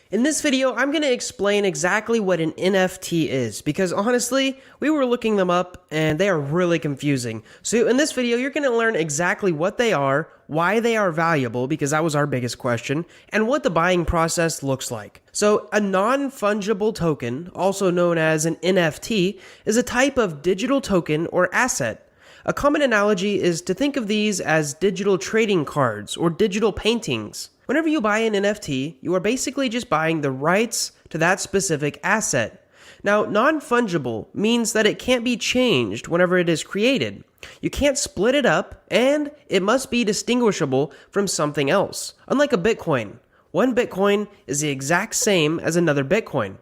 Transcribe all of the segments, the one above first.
In this video, I'm going to explain exactly what an NFT is, because honestly, we were looking them up and they are really confusing. So in this video, you're going to learn exactly what they are, why they are valuable, because that was our biggest question, and what the buying process looks like. So a non-fungible token, also known as an NFT, is a type of digital token or asset. A common analogy is to think of these as digital trading cards or digital paintings. Whenever you buy an NFT, you are basically just buying the rights to that specific asset. Now, non-fungible means that it can't be changed whenever it is created. You can't split it up, and it must be distinguishable from something else. Unlike a Bitcoin, one Bitcoin is the exact same as another Bitcoin.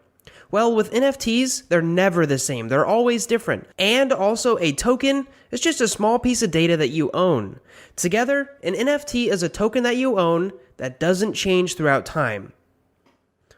Well, with NFTs, they're never the same. They're always different. And also, a token is just a small piece of data that you own. Together, an NFT is a token that you own that doesn't change throughout time.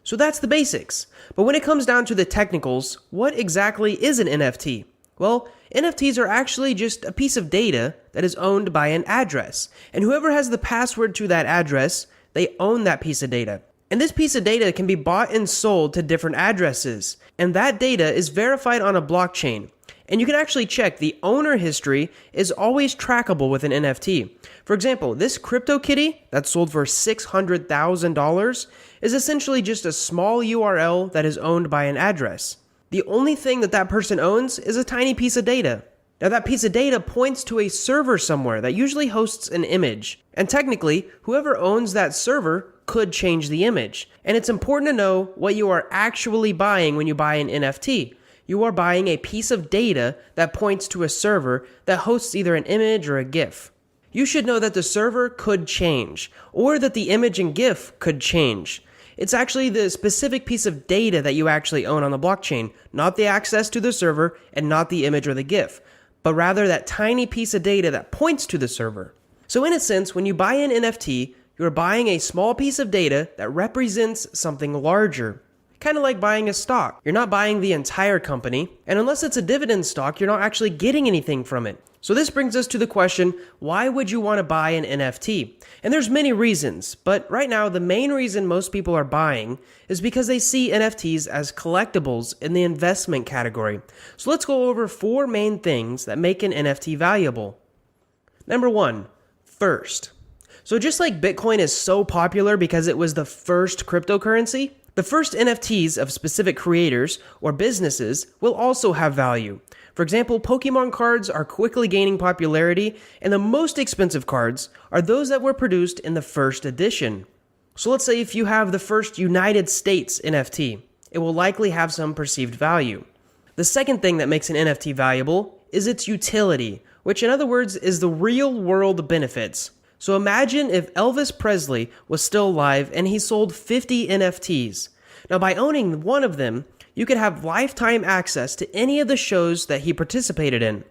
So that's the basics. But when it comes down to the technicals, what exactly is an NFT? Well, NFTs are actually just a piece of data that is owned by an address. And whoever has the password to that address, they own that piece of data. And this piece of data can be bought and sold to different addresses. And that data is verified on a blockchain. And you can actually check the owner history is always trackable with an NFT. For example, this CryptoKitty that sold for $600,000 is essentially just a small URL that is owned by an address. The only thing that person owns is a tiny piece of data. Now that piece of data points to a server somewhere that usually hosts an image. And technically, whoever owns that server could change the image. And it's important to know what you are actually buying when you buy an NFT. You are buying a piece of data that points to a server that hosts either an image or a GIF. You should know that the server could change, or that the image and GIF could change. It's actually the specific piece of data that you actually own on the blockchain, not the access to the server and not the image or the GIF, but rather that tiny piece of data that points to the server. So in a sense, when you buy an NFT, you're buying a small piece of data that represents something larger. Kind of like buying a stock. You're not buying the entire company, and unless it's a dividend stock, you're not actually getting anything from it. So this brings us to the question, why would you want to buy an NFT? And there's many reasons, but right now the main reason most people are buying is because they see NFTs as collectibles in the investment category. So let's go over 4 main things that make an NFT valuable. Number 1, first. So just like Bitcoin is so popular because it was the first cryptocurrency, the first NFTs of specific creators or businesses will also have value. For example, Pokemon cards are quickly gaining popularity, and the most expensive cards are those that were produced in the first edition. So let's say if you have the first United States NFT, it will likely have some perceived value. The second thing that makes an NFT valuable is its utility, which in other words is the real-world benefits. So imagine if Elvis Presley was still alive and he sold 50 NFTs. Now by owning one of them, you could have lifetime access to any of the shows that he participated in.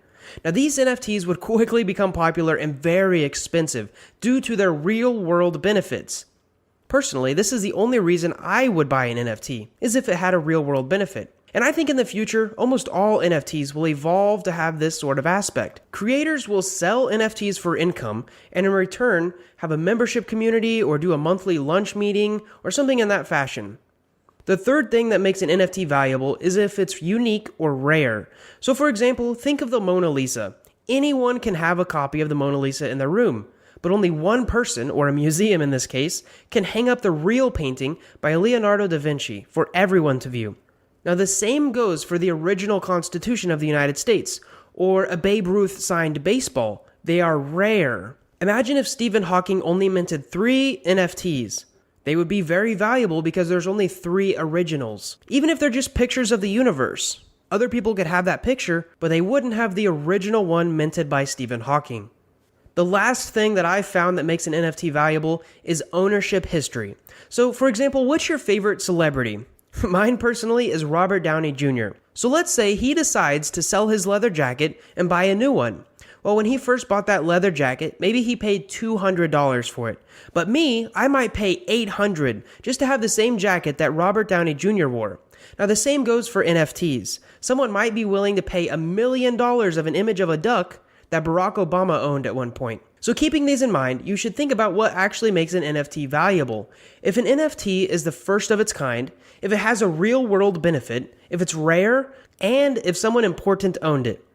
Now these NFTs would quickly become popular and very expensive due to their real-world benefits. Personally, this is the only reason I would buy an NFT, is if it had a real-world benefit. And I think in the future, almost all NFTs will evolve to have this sort of aspect. Creators will sell NFTs for income, and in return, have a membership community or do a monthly lunch meeting or something in that fashion. The third thing that makes an NFT valuable is if it's unique or rare. So for example, think of the Mona Lisa. Anyone can have a copy of the Mona Lisa in their room, but only one person, or a museum in this case, can hang up the real painting by Leonardo da Vinci for everyone to view. Now the same goes for the original Constitution of the United States, or a Babe Ruth signed baseball. They are rare. Imagine if Stephen Hawking only minted 3 NFTs. They would be very valuable because there's only 3 originals. Even if they're just pictures of the universe. Other people could have that picture, but they wouldn't have the original one minted by Stephen Hawking. The last thing that I've found that makes an NFT valuable is ownership history. So for example, what's your favorite celebrity? Mine personally is Robert Downey Jr. So let's say he decides to sell his leather jacket and buy a new one. Well, when he first bought that leather jacket, maybe he paid $200 for it. But me, I might pay $800 just to have the same jacket that Robert Downey Jr. wore. Now the same goes for NFTs. Someone might be willing to pay $1 million of an image of a duck that Barack Obama owned at one point. So keeping these in mind, you should think about what actually makes an NFT valuable. If an NFT is the first of its kind, if it has a real world benefit, if it's rare, and if someone important owned it.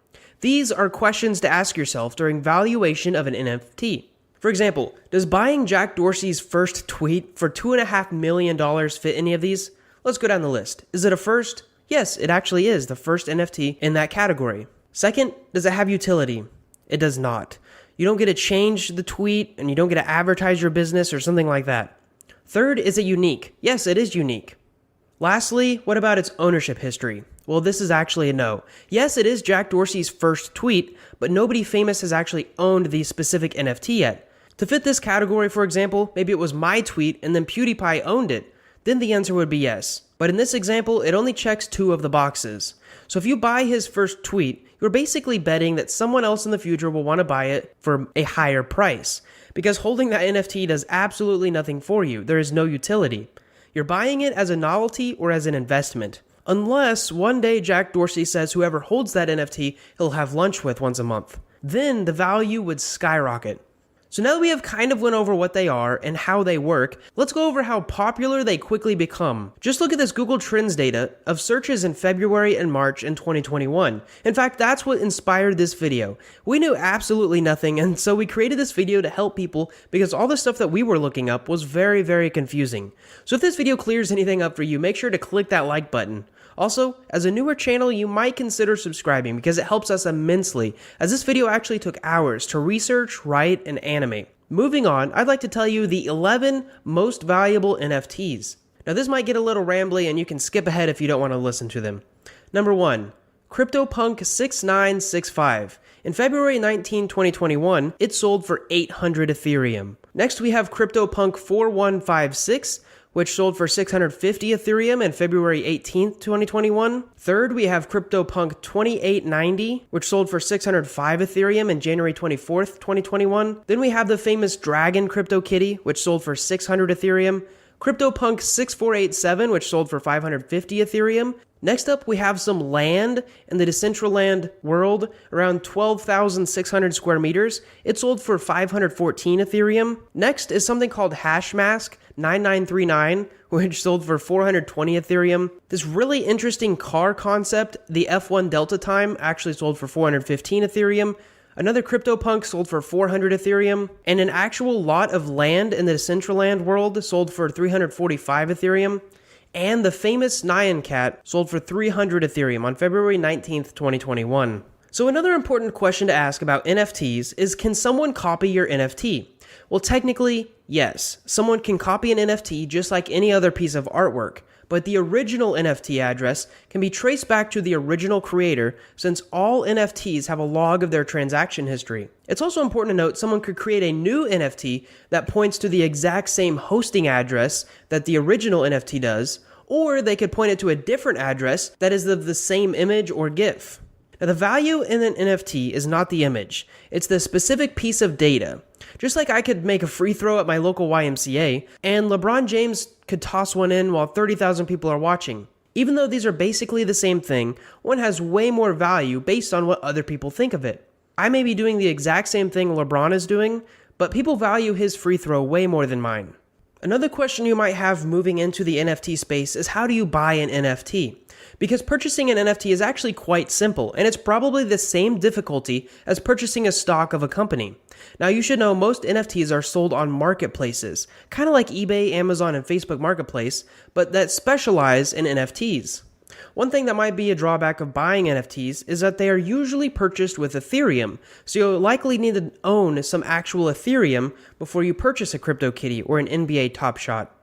These are questions to ask yourself during valuation of an NFT. For example, does buying Jack Dorsey's first tweet for $2.5 million fit any of these? Let's go down the list. Is it a first? Yes, it actually is the first NFT in that category. Second, does it have utility? It does not. You don't get to change the tweet and you don't get to advertise your business or something like that. Third, is it unique? Yes, it is unique. Lastly, what about its ownership history? Well, this is actually a no. Yes, it is Jack Dorsey's first tweet, but nobody famous has actually owned the specific NFT yet. To fit this category, for example, maybe it was my tweet and then PewDiePie owned it. Then the answer would be yes. But in this example, it only checks 2 of the boxes. So if you buy his first tweet, you're basically betting that someone else in the future will want to buy it for a higher price. Because holding that NFT does absolutely nothing for you. There is no utility. You're buying it as a novelty or as an investment. Unless one day Jack Dorsey says whoever holds that NFT he'll have lunch with once a month. Then the value would skyrocket. So now that we have kind of went over what they are and how they work, let's go over how popular they quickly become. Just look at this Google Trends data of searches in February and March in 2021. In fact, that's what inspired this video. We knew absolutely nothing, and so we created this video to help people because all the stuff that we were looking up was very, very confusing. So if this video clears anything up for you, make sure to click that like button. Also, as a newer channel, you might consider subscribing because it helps us immensely, as this video actually took hours to research, write, and animate. Moving on, I'd like to tell you the 11 most valuable NFTs. Now this might get a little rambly and you can skip ahead if you don't want to listen to them. Number 1. CryptoPunk 6965. In February 19, 2021, it sold for 800 Ethereum. Next we have CryptoPunk 4156, which sold for 650 Ethereum in February 18th, 2021. Third, we have CryptoPunk 2890, which sold for 605 Ethereum in January 24th, 2021. Then we have the famous Dragon CryptoKitty, which sold for 600 Ethereum. CryptoPunk 6487, which sold for 550 Ethereum. Next up, we have some land in the Decentraland world, around 12,600 square meters. It sold for 514 Ethereum. Next is something called Hashmask 9939, which sold for 420 Ethereum. This really interesting car concept, the F1 Delta Time, actually sold for 415 Ethereum. Another CryptoPunk sold for 400 Ethereum, and an actual lot of land in the Decentraland world sold for 345 Ethereum. And the famous Nyan Cat sold for 300 Ethereum on February 19th, 2021. So another important question to ask about NFTs is, can someone copy your NFT? Well, technically, yes. Someone can copy an NFT just like any other piece of artwork, but the original NFT address can be traced back to the original creator since all NFTs have a log of their transaction history. It's also important to note someone could create a new NFT that points to the exact same hosting address that the original NFT does, or they could point it to a different address that is of the same image or GIF. Now, the value in an NFT is not the image, it's the specific piece of data. Just like I could make a free throw at my local YMCA, and LeBron James could toss one in while 30,000 people are watching. Even though these are basically the same thing, one has way more value based on what other people think of it. I may be doing the exact same thing LeBron is doing, but people value his free throw way more than mine. Another question you might have moving into the NFT space is, how do you buy an NFT? Because purchasing an NFT is actually quite simple, and it's probably the same difficulty as purchasing a stock of a company. Now, you should know most NFTs are sold on marketplaces, kind of like eBay, Amazon, and Facebook Marketplace, but that specialize in NFTs. One thing that might be a drawback of buying NFTs is that they are usually purchased with Ethereum, so you'll likely need to own some actual Ethereum before you purchase a CryptoKitty or an NBA Top Shot.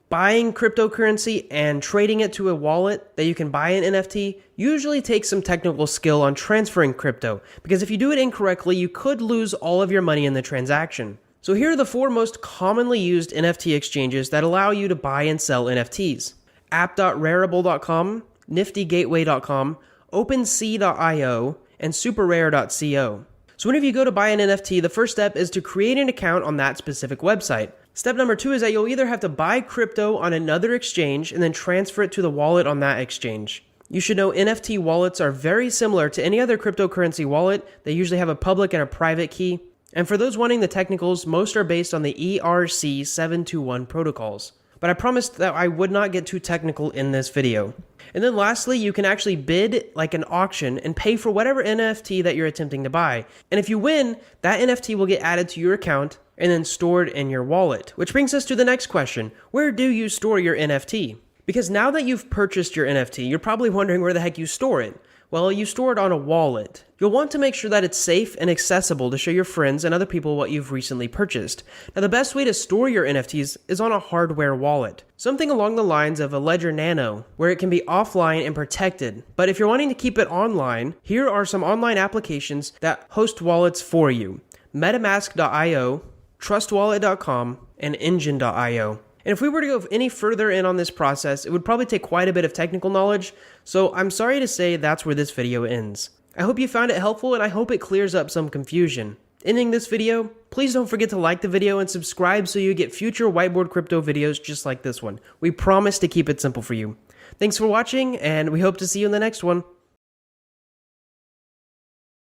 Buying cryptocurrency and trading it to a wallet that you can buy an NFT usually takes some technical skill on transferring crypto, because if you do it incorrectly, you could lose all of your money in the transaction. So here are the 4 most commonly used NFT exchanges that allow you to buy and sell NFTs. App.rarible.com, niftygateway.com, OpenSea.io, and superrare.co. So whenever you go to buy an NFT, the first step is to create an account on that specific website. Step number 2 is that you'll either have to buy crypto on another exchange and then transfer it to the wallet on that exchange. You should know NFT wallets are very similar to any other cryptocurrency wallet. They usually have a public and a private key. And for those wanting the technicals, most are based on the ERC721 protocols. But I promised that I would not get too technical in this video. And then lastly, you can actually bid like an auction and pay for whatever NFT that you're attempting to buy. And if you win, that NFT will get added to your account and then stored in your wallet. Which brings us to the next question. Where do you store your NFT? Because now that you've purchased your NFT, you're probably wondering where the heck you store it. Well, you store it on a wallet. You'll want to make sure that it's safe and accessible to show your friends and other people what you've recently purchased. Now, the best way to store your NFTs is on a hardware wallet. Something along the lines of a Ledger Nano, where it can be offline and protected. But if you're wanting to keep it online, here are some online applications that host wallets for you. MetaMask.io, TrustWallet.com, and Engine.io. And if we were to go any further in on this process, it would probably take quite a bit of technical knowledge, so I'm sorry to say that's where this video ends. I hope you found it helpful, and I hope it clears up some confusion. Ending this video, please don't forget to like the video and subscribe so you get future Whiteboard Crypto videos just like this one. We promise to keep it simple for you. Thanks for watching, and we hope to see you in the next one.